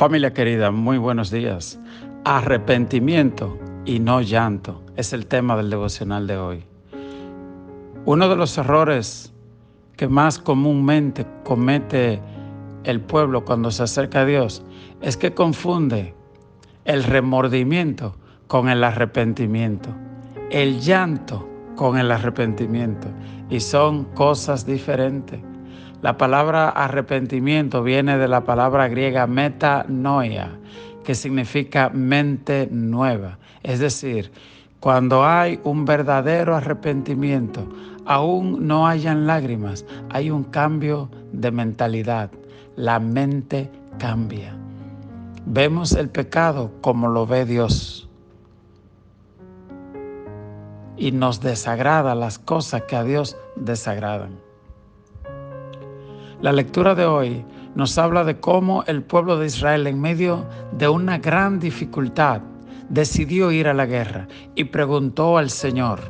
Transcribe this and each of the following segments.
Familia querida, muy buenos días. Arrepentimiento y no llanto es el tema del devocional de hoy. Uno de los errores que más comúnmente comete el pueblo cuando se acerca a Dios es que confunde el remordimiento con el arrepentimiento, el llanto con el arrepentimiento, y son cosas diferentes. La palabra arrepentimiento viene de la palabra griega metanoia, que significa mente nueva. Es decir, cuando hay un verdadero arrepentimiento, aún no hayan lágrimas, hay un cambio de mentalidad. La mente cambia. Vemos el pecado como lo ve Dios. Y nos desagrada las cosas que a Dios desagradan. La lectura de hoy nos habla de cómo el pueblo de Israel, en medio de una gran dificultad, decidió ir a la guerra y preguntó al Señor,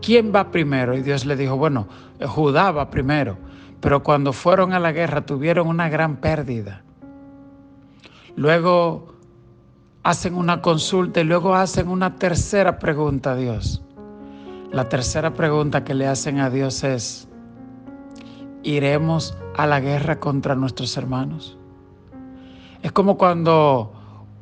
¿quién va primero? Y Dios le dijo, bueno, Judá va primero. Pero cuando fueron a la guerra tuvieron una gran pérdida. Luego hacen una consulta y luego hacen una tercera pregunta a Dios. La tercera pregunta que le hacen a Dios es, ¿iremos a la guerra contra nuestros hermanos? Es como cuando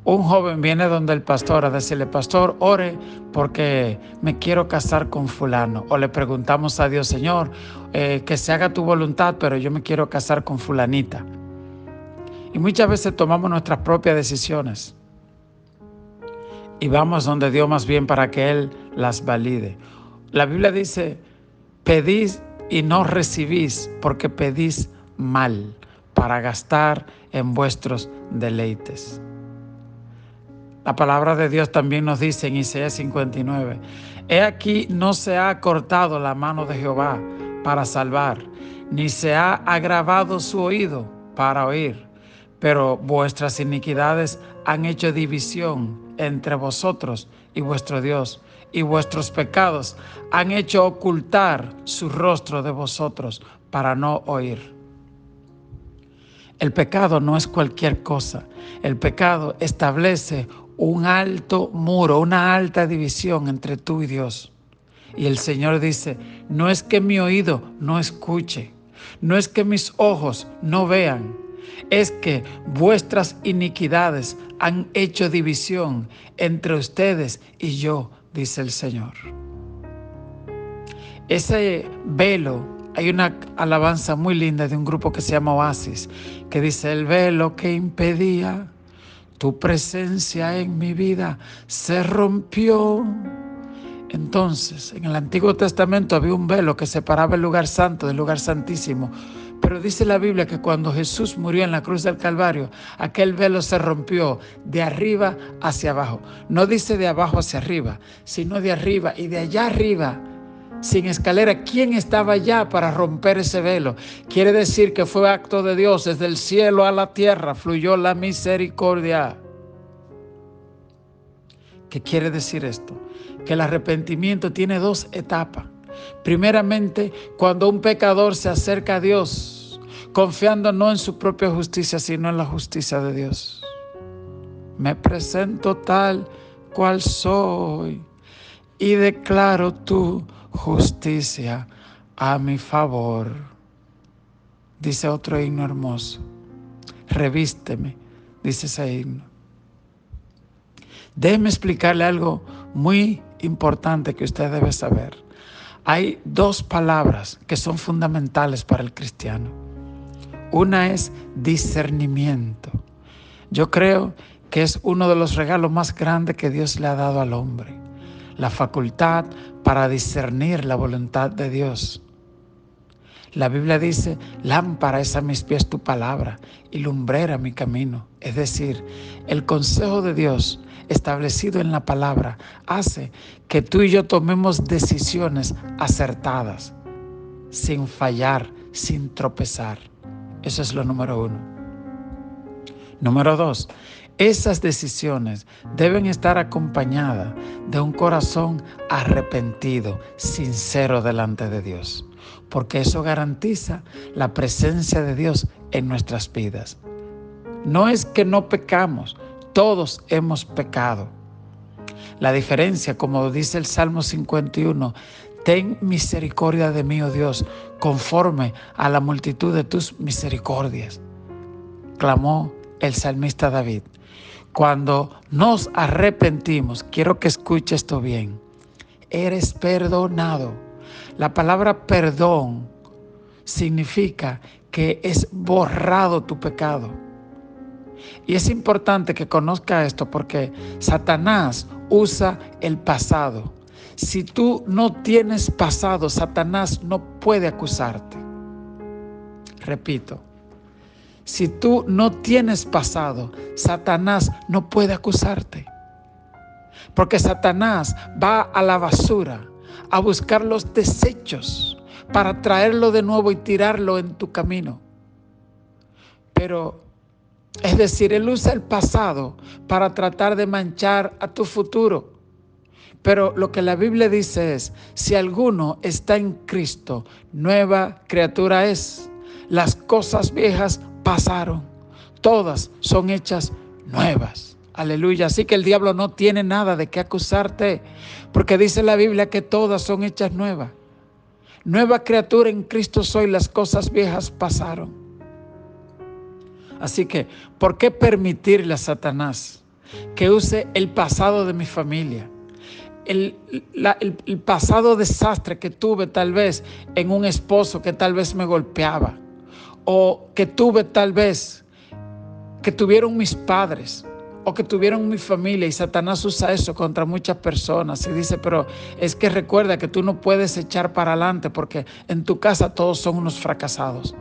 un joven viene donde el pastor a decirle, pastor, ore porque me quiero casar con fulano. O le preguntamos a Dios, Señor, que se haga tu voluntad, pero yo me quiero casar con fulanita. Y muchas veces tomamos nuestras propias decisiones y vamos donde Dios más bien para que Él las valide. La Biblia dice, pedís y no recibís porque pedís mal para gastar en vuestros deleites. La palabra de Dios también nos dice en Isaías 59, he aquí no se ha cortado la mano de Jehová para salvar, ni se ha agravado su oído para oír, pero vuestras iniquidades han hecho división entre vosotros y vuestro Dios, y vuestros pecados han hecho ocultar su rostro de vosotros para no oír. El pecado no es cualquier cosa. El pecado establece un alto muro, una alta división entre tú y Dios. Y el Señor dice, no es que mi oído no escuche, no es que mis ojos no vean, es que vuestras iniquidades han hecho división entre ustedes y yo, dice el Señor. Ese velo, hay una alabanza muy linda de un grupo que se llama Oasis, que dice, el velo que impedía tu presencia en mi vida se rompió. Entonces, en el Antiguo Testamento había un velo que separaba el lugar santo del lugar santísimo. Pero dice la Biblia que cuando Jesús murió en la cruz del Calvario, aquel velo se rompió de arriba hacia abajo. No dice de abajo hacia arriba, sino de arriba y de allá arriba, sin escalera. ¿Quién estaba allá para romper ese velo? Quiere decir que fue acto de Dios. Desde el cielo a la tierra fluyó la misericordia. ¿Qué quiere decir esto? Que el arrepentimiento tiene dos etapas. Primeramente, cuando un pecador se acerca a Dios, confiando no en su propia justicia, sino en la justicia de Dios. Me presento tal cual soy y declaro tu justicia a mi favor. Dice otro himno hermoso. Revísteme, dice ese himno. Déjeme explicarle algo muy importante que usted debe saber. Hay dos palabras que son fundamentales para el cristiano. Una es discernimiento. Yo creo que es uno de los regalos más grandes que Dios le ha dado al hombre. La facultad para discernir la voluntad de Dios. La Biblia dice, lámpara es a mis pies tu palabra y lumbrera mi camino. Es decir, el consejo de Dios establecido en la palabra hace que tú y yo tomemos decisiones acertadas, sin fallar, sin tropezar. Eso es lo número uno. Número dos, esas decisiones deben estar acompañadas de un corazón arrepentido, sincero delante de Dios, porque eso garantiza la presencia de Dios en nuestras vidas. No es que no pecamos, todos hemos pecado. La diferencia, como dice el Salmo 51, ten misericordia de mí, oh Dios, conforme a la multitud de tus misericordias, clamó el salmista David. Cuando nos arrepentimos, quiero que escuche esto bien, eres perdonado. La palabra perdón significa que es borrado tu pecado. Y es importante que conozca esto porque Satanás usa el pasado. Si tú no tienes pasado, Satanás no puede acusarte. Repito, si tú no tienes pasado, Satanás no puede acusarte. Porque Satanás va a la basura a buscar los desechos para traerlo de nuevo y tirarlo en tu camino. Pero, es decir, él usa el pasado para tratar de manchar a tu futuro. Pero lo que la Biblia dice es, si alguno está en Cristo, nueva criatura es. Las cosas viejas pasaron, todas son hechas nuevas. Aleluya. Así que el diablo no tiene nada de qué acusarte, porque dice la Biblia que todas son hechas nuevas. Nueva criatura en Cristo soy, las cosas viejas pasaron. Así que, ¿por qué permitirle a Satanás que use el pasado de mi familia? El pasado desastre que tuve tal vez en un esposo que tal vez me golpeaba, o que tuve tal vez, que tuvieron mis padres, o que tuvieron mi familia, y Satanás usa eso contra muchas personas y dice, pero es que recuerda que tú no puedes echar para adelante porque en tu casa todos son unos fracasados.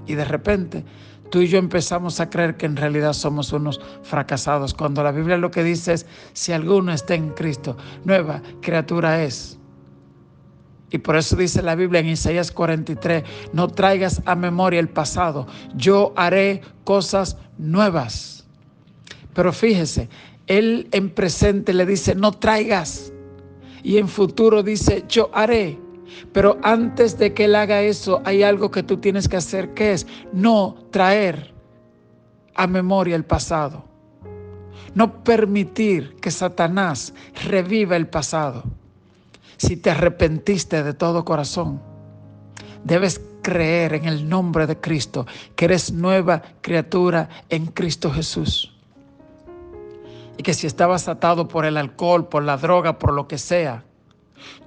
Y de repente tú y yo empezamos a creer que en realidad somos unos fracasados, cuando la Biblia lo que dice es, si alguno está en Cristo, nueva criatura es. Y por eso dice la Biblia en Isaías 43, no traigas a memoria el pasado, yo haré cosas nuevas. Pero fíjese, él en presente le dice, no traigas. Y en futuro dice, yo haré. Pero antes de que él haga eso, hay algo que tú tienes que hacer, que es no traer a memoria el pasado. No permitir que Satanás reviva el pasado. Si te arrepentiste de todo corazón, debes creer en el nombre de Cristo, que eres nueva criatura en Cristo Jesús. Y que si estabas atado por el alcohol, por la droga, por lo que sea,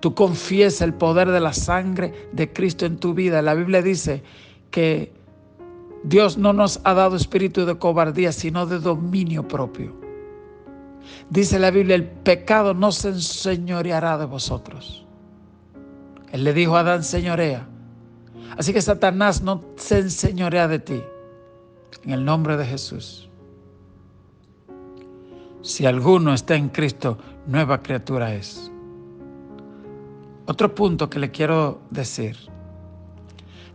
tú confiesas el poder de la sangre de Cristo en tu vida. La Biblia dice que Dios no nos ha dado espíritu de cobardía, sino de dominio propio. Dice la Biblia, el pecado no se enseñoreará de vosotros. Él le dijo a Adán, señorea. Así que Satanás no se enseñorea de ti. En el nombre de Jesús. Si alguno está en Cristo, nueva criatura es. Otro punto que le quiero decir.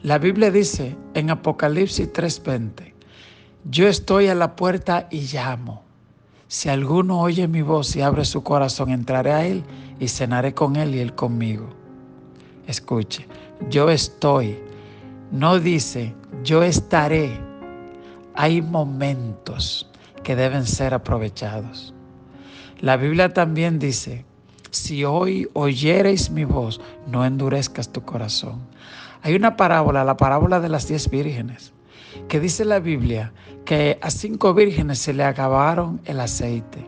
La Biblia dice en Apocalipsis 3:20, yo estoy a la puerta y llamo. Si alguno oye mi voz y abre su corazón, entraré a él y cenaré con él y él conmigo. Escuche, yo estoy. No dice, yo estaré. Hay momentos que deben ser aprovechados. La Biblia también dice, si hoy oyereis mi voz, no endurezcas tu corazón. Hay una parábola, la parábola de las 10 vírgenes, que dice la Biblia que a 5 vírgenes se le acabaron el aceite.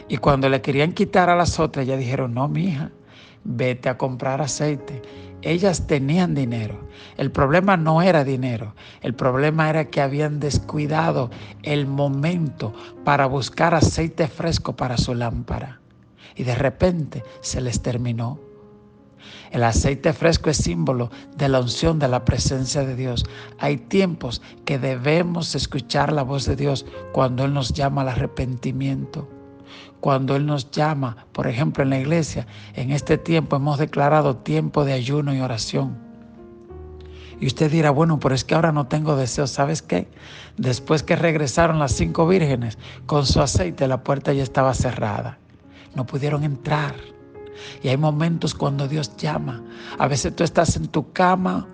Y cuando le querían quitar a las otras, ellas dijeron, no, mija, vete a comprar aceite. Ellas tenían dinero. El problema no era dinero. El problema era que habían descuidado el momento para buscar aceite fresco para su lámpara. Y de repente se les terminó. El aceite fresco es símbolo de la unción, de la presencia de Dios. Hay tiempos que debemos escuchar la voz de Dios cuando Él nos llama al arrepentimiento. Cuando Él nos llama, por ejemplo, en la iglesia, en este tiempo hemos declarado tiempo de ayuno y oración. Y usted dirá, bueno, pero es que ahora no tengo deseo. ¿Sabes qué? Después que regresaron las 5 vírgenes con su aceite, la puerta ya estaba cerrada. No pudieron entrar. Y hay momentos cuando Dios llama. A veces tú estás en tu cama,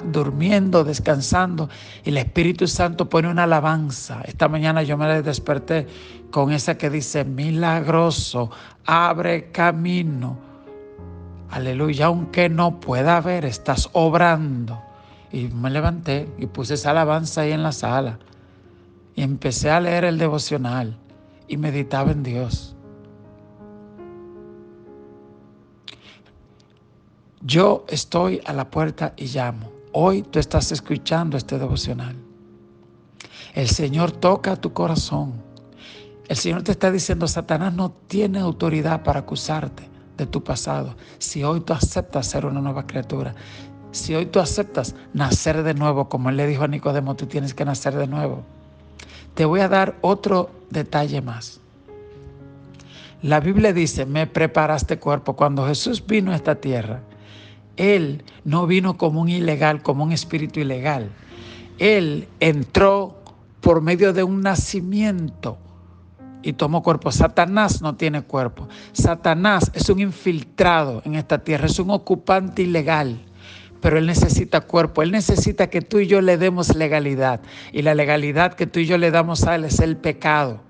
durmiendo, descansando, y el Espíritu Santo pone una alabanza. Esta mañana yo me desperté con esa que dice: milagroso, abre camino. Aleluya, aunque no pueda ver, estás obrando. Y me levanté y puse esa alabanza ahí en la sala. Y empecé a leer el devocional y meditaba en Dios. Yo estoy a la puerta y llamo. Hoy tú estás escuchando este devocional. El Señor toca tu corazón. El Señor te está diciendo: Satanás no tiene autoridad para acusarte de tu pasado. Si hoy tú aceptas ser una nueva criatura, si hoy tú aceptas nacer de nuevo, como Él le dijo a Nicodemo, tú tienes que nacer de nuevo. Te voy a dar otro detalle más. La Biblia dice: me preparaste cuerpo. Cuando Jesús vino a esta tierra, Él no vino como un ilegal, como un espíritu ilegal. Él entró por medio de un nacimiento y tomó cuerpo. Satanás no tiene cuerpo. Satanás es un infiltrado en esta tierra, es un ocupante ilegal. Pero Él necesita cuerpo. Él necesita que tú y yo le demos legalidad. Y la legalidad que tú y yo le damos a Él es el pecado.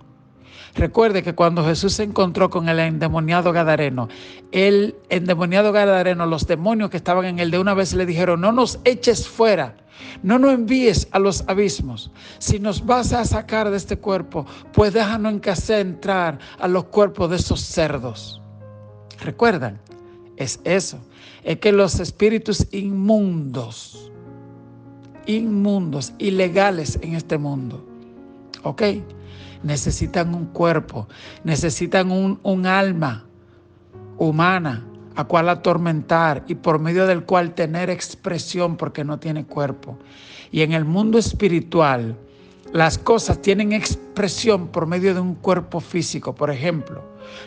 Recuerde que cuando Jesús se encontró con el endemoniado gadareno, el endemoniado gadareno, los demonios que estaban en él, de una vez le dijeron: no nos eches fuera, no nos envíes a los abismos. Si nos vas a sacar de este cuerpo, pues déjanos en casa entrar a los cuerpos de esos cerdos. ¿Recuerdan? Es eso. Es que los espíritus inmundos, ilegales en este mundo, ¿ok?, necesitan un cuerpo, necesitan un alma humana a cual atormentar y por medio del cual tener expresión, porque no tiene cuerpo. Y en el mundo espiritual, las cosas tienen expresión por medio de un cuerpo físico. Por ejemplo,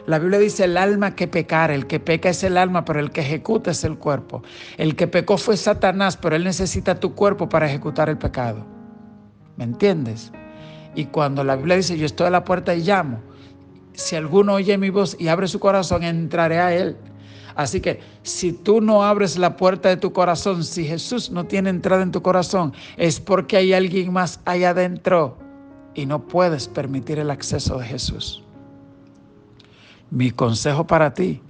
la Biblia dice: el alma que pecare. El que peca es el alma, pero el que ejecuta es el cuerpo. El que pecó fue Satanás, pero él necesita tu cuerpo para ejecutar el pecado. ¿Me entiendes? Y cuando la Biblia dice: yo estoy a la puerta y llamo, si alguno oye mi voz y abre su corazón, entraré a él. Así que si tú no abres la puerta de tu corazón, si Jesús no tiene entrada en tu corazón, es porque hay alguien más allá adentro y no puedes permitir el acceso de Jesús. Mi consejo para ti: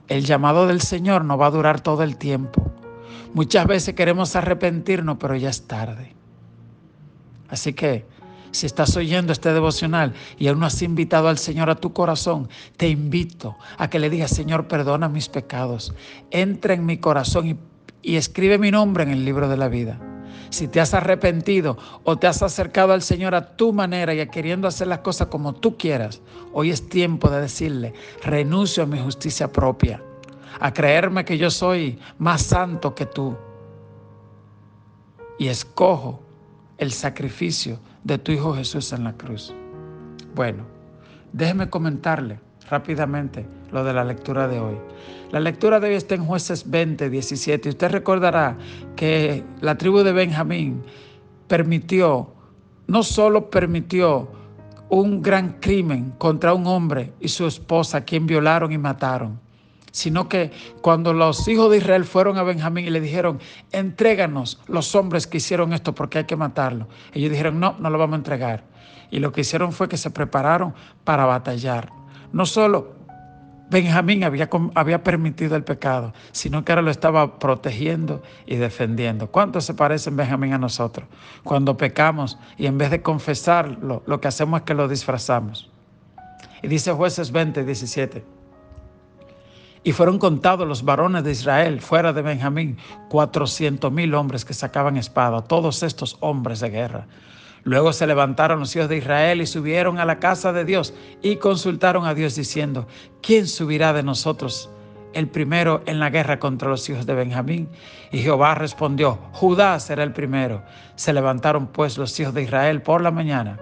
el llamado del Señor no va a durar todo el tiempo. Muchas veces queremos arrepentirnos, pero ya es tarde. Así que si estás oyendo este devocional y aún no has invitado al Señor a tu corazón, te invito a que le digas: Señor, perdona mis pecados. Entra en mi corazón y escribe mi nombre en el libro de la vida. Si te has arrepentido o te has acercado al Señor a tu manera y queriendo hacer las cosas como tú quieras, hoy es tiempo de decirle: renuncio a mi justicia propia, a creerme que yo soy más santo que tú, y escojo el sacrificio de tu Hijo Jesús en la cruz. Bueno, déjeme comentarle rápidamente lo de la lectura de hoy. La lectura de hoy está en Jueces 20, 17. Usted recordará que la tribu de Benjamín no solo permitió un gran crimen contra un hombre y su esposa, a quien violaron y mataron, sino que cuando los hijos de Israel fueron a Benjamín y le dijeron: entréganos los hombres que hicieron esto porque hay que matarlo, ellos dijeron: no lo vamos a entregar. Y lo que hicieron fue que se prepararon para batallar. No solo Benjamín había permitido el pecado, sino que ahora lo estaba protegiendo y defendiendo. ¿Cuánto se parece Benjamín a nosotros? Cuando pecamos y en vez de confesarlo, lo que hacemos es que lo disfrazamos. Y dice Jueces 20, 17. Y fueron contados los varones de Israel fuera de Benjamín 400,000 hombres que sacaban espada, todos estos hombres de guerra. Luego se levantaron los hijos de Israel y subieron a la casa de Dios y consultaron a Dios diciendo: ¿quién subirá de nosotros el primero en la guerra contra los hijos de Benjamín? Y Jehová respondió: Judá será el primero. Se levantaron pues los hijos de Israel por la mañana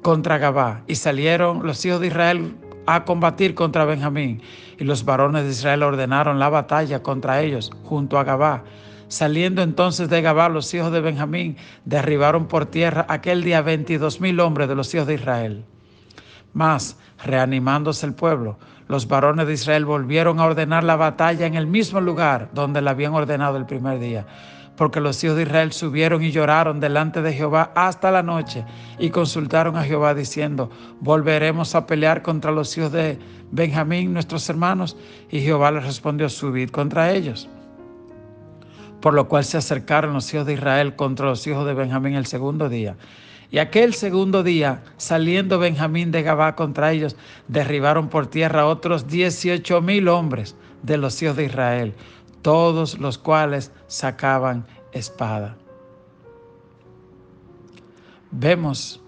contra Gabá, y salieron los hijos de Israel a combatir contra Benjamín. Y los varones de Israel ordenaron la batalla contra ellos junto a Gabá. Saliendo entonces de Gabá, los hijos de Benjamín derribaron por tierra aquel día 22,000 hombres de los hijos de Israel. Mas, reanimándose el pueblo, los varones de Israel volvieron a ordenar la batalla en el mismo lugar donde la habían ordenado el primer día. Porque los hijos de Israel subieron y lloraron delante de Jehová hasta la noche y consultaron a Jehová diciendo: ¿volveremos a pelear contra los hijos de Benjamín, nuestros hermanos? Y Jehová les respondió: subid contra ellos. Por lo cual se acercaron los hijos de Israel contra los hijos de Benjamín el segundo día. Y aquel segundo día, saliendo Benjamín de Gabá contra ellos, derribaron por tierra otros 18,000 hombres de los hijos de Israel, todos los cuales sacaban espada. Vemos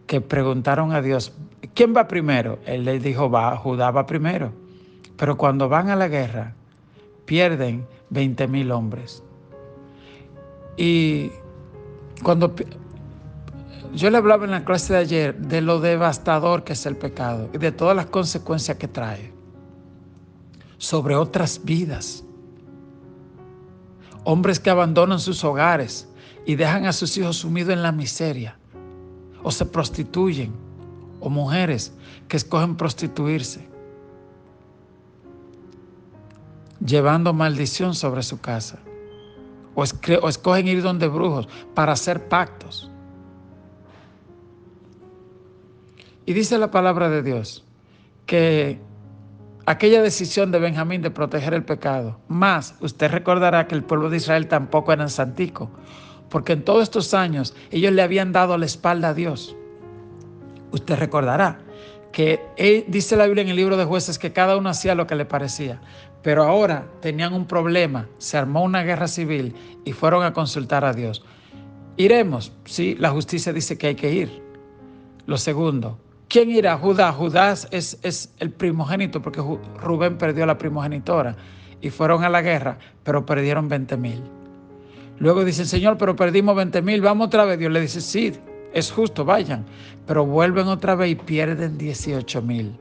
que preguntaron a Dios: ¿quién va primero? Él les dijo: Judá va primero. Pero cuando van a la guerra, pierden 20,000 hombres. Y cuando yo le hablaba en la clase de ayer de lo devastador que es el pecado y de todas las consecuencias que trae sobre otras vidas. Hombres que abandonan sus hogares y dejan a sus hijos sumidos en la miseria, o se prostituyen, o mujeres que escogen prostituirse, llevando maldición sobre su casa, o escogen ir donde brujos para hacer pactos. Y dice la palabra de Dios que aquella decisión de Benjamín de proteger el pecado, más usted recordará que el pueblo de Israel tampoco eran santicos, porque en todos estos años ellos le habían dado la espalda a Dios. Usted recordará que dice la Biblia en el libro de Jueces que cada uno hacía lo que le parecía, pero ahora tenían un problema, se armó una guerra civil y fueron a consultar a Dios. ¿Iremos? Sí, la justicia dice que hay que ir. Lo segundo, ¿quién irá? Judá. Judá es el primogénito, porque Rubén perdió la primogenitora y fueron a la guerra, pero perdieron 20,000. Luego dicen: Señor, pero perdimos 20,000, vamos otra vez. Dios le dice: sí, es justo, vayan. Pero vuelven otra vez y pierden 18,000.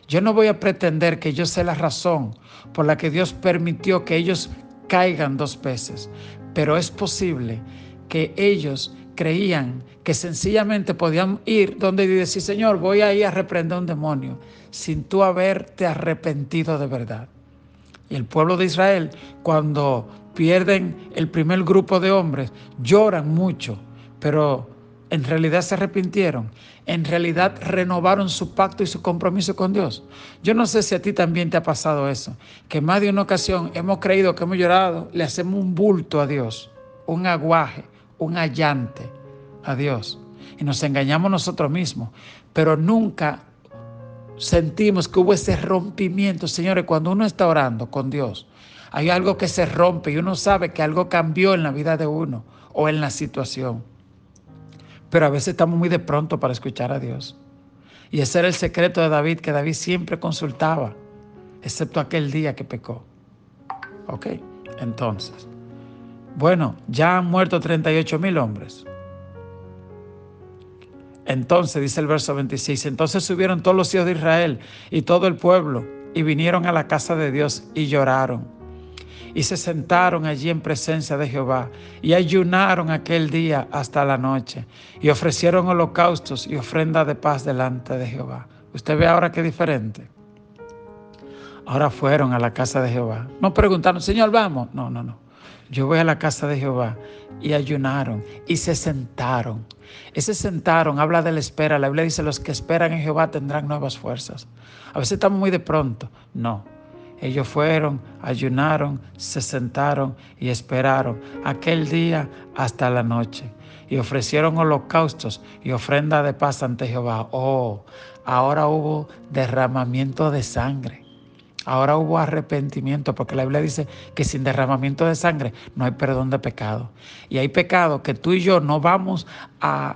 Yo no voy a pretender que yo sé la razón por la que Dios permitió que ellos caigan 2 veces, pero es posible que ellos creían que sencillamente podían ir donde y decir: Señor, voy a ir a reprender a un demonio, sin tú haberte arrepentido de verdad. Y el pueblo de Israel, cuando pierden el primer grupo de hombres, lloran mucho, pero en realidad se arrepintieron, en realidad renovaron su pacto y su compromiso con Dios. Yo no sé si a ti también te ha pasado eso, que más de una ocasión hemos creído que hemos llorado, le hacemos un bulto a Dios, un aguaje, un allante a Dios, y nos engañamos nosotros mismos, pero nunca sentimos que hubo ese rompimiento. Señores, cuando uno está orando con Dios, hay algo que se rompe y uno sabe que algo cambió en la vida de uno o en la situación. Pero a veces estamos muy de pronto para escuchar a Dios. Y ese era el secreto de David, que David siempre consultaba, excepto aquel día que pecó. ¿Ok? Entonces, bueno, ya han muerto 38,000 hombres. Entonces, dice el verso 26, entonces subieron todos los hijos de Israel y todo el pueblo y vinieron a la casa de Dios y lloraron. Y se sentaron allí en presencia de Jehová y ayunaron aquel día hasta la noche y ofrecieron holocaustos y ofrenda de paz delante de Jehová. Usted ve ahora qué diferente. Ahora fueron a la casa de Jehová. No preguntaron: Señor, vamos. No. Yo voy a la casa de Jehová, y ayunaron y se sentaron. Ese sentaron habla de la espera. La Biblia dice: los que esperan en Jehová tendrán nuevas fuerzas. A veces estamos muy de pronto. No. Ellos fueron, ayunaron, se sentaron y esperaron aquel día hasta la noche. Y ofrecieron holocaustos y ofrenda de paz ante Jehová. Oh, ahora hubo derramamiento de sangre. Ahora hubo arrepentimiento, porque la Biblia dice que sin derramamiento de sangre no hay perdón de pecado. Y hay pecado que tú y yo no vamos a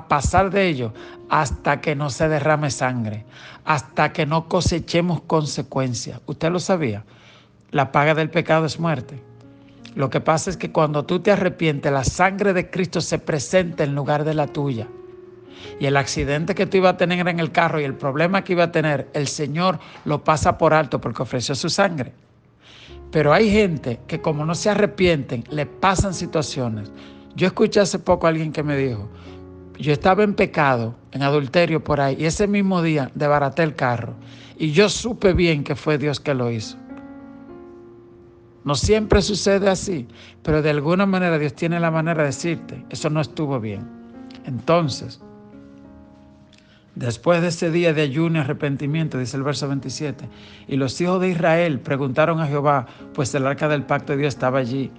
pasar de ello hasta que no se derrame sangre, hasta que no cosechemos consecuencias. ¿Usted lo sabía? La paga del pecado es muerte. Lo que pasa es que cuando tú te arrepientes, la sangre de Cristo se presenta en lugar de la tuya. Y el accidente que tú ibas a tener en el carro y el problema que iba a tener, el Señor lo pasa por alto porque ofreció su sangre. Pero hay gente que, como no se arrepienten, le pasan situaciones. Yo escuché hace poco a alguien que me dijo: yo estaba en pecado, en adulterio por ahí, y ese mismo día desbaraté el carro. Y yo supe bien que fue Dios que lo hizo. No siempre sucede así, pero de alguna manera Dios tiene la manera de decirte, eso no estuvo bien. Entonces, después de ese día de ayuno y arrepentimiento, dice el verso 27, y los hijos de Israel preguntaron a Jehová, pues el arca del pacto de Dios estaba allí.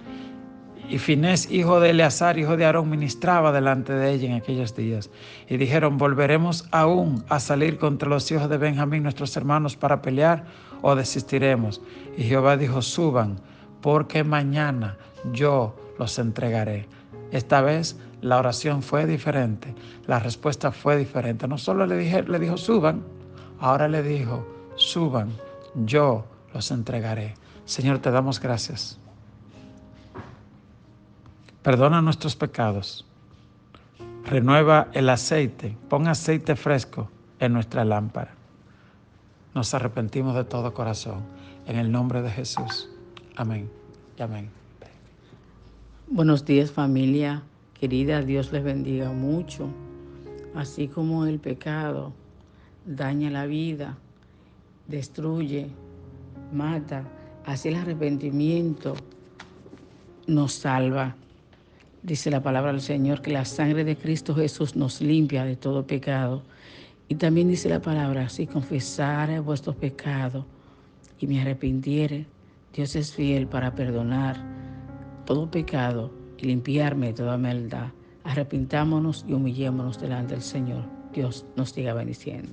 Y Finés, hijo de Eleazar, hijo de Aarón, ministraba delante de ella en aquellos días. Y dijeron, ¿volveremos aún a salir contra los hijos de Benjamín, nuestros hermanos, para pelear, o desistiremos? Y Jehová dijo, suban, porque mañana yo los entregaré. Esta vez la oración fue diferente, la respuesta fue diferente. No solo le dijo, suban, ahora le dijo, suban, yo los entregaré. Señor, te damos gracias. Perdona nuestros pecados. Renueva el aceite. Pon aceite fresco en nuestra lámpara. Nos arrepentimos de todo corazón. En el nombre de Jesús. Amén y amén. Buenos días, familia querida. Dios les bendiga mucho. Así como el pecado daña la vida, destruye, mata, así el arrepentimiento nos salva. Dice la palabra del Señor que la sangre de Cristo Jesús nos limpia de todo pecado. Y también dice la palabra, si confesare vuestros pecados y me arrepintiere, Dios es fiel para perdonar todo pecado y limpiarme de toda maldad. Arrepintámonos y humillémonos delante del Señor. Dios nos siga bendiciendo.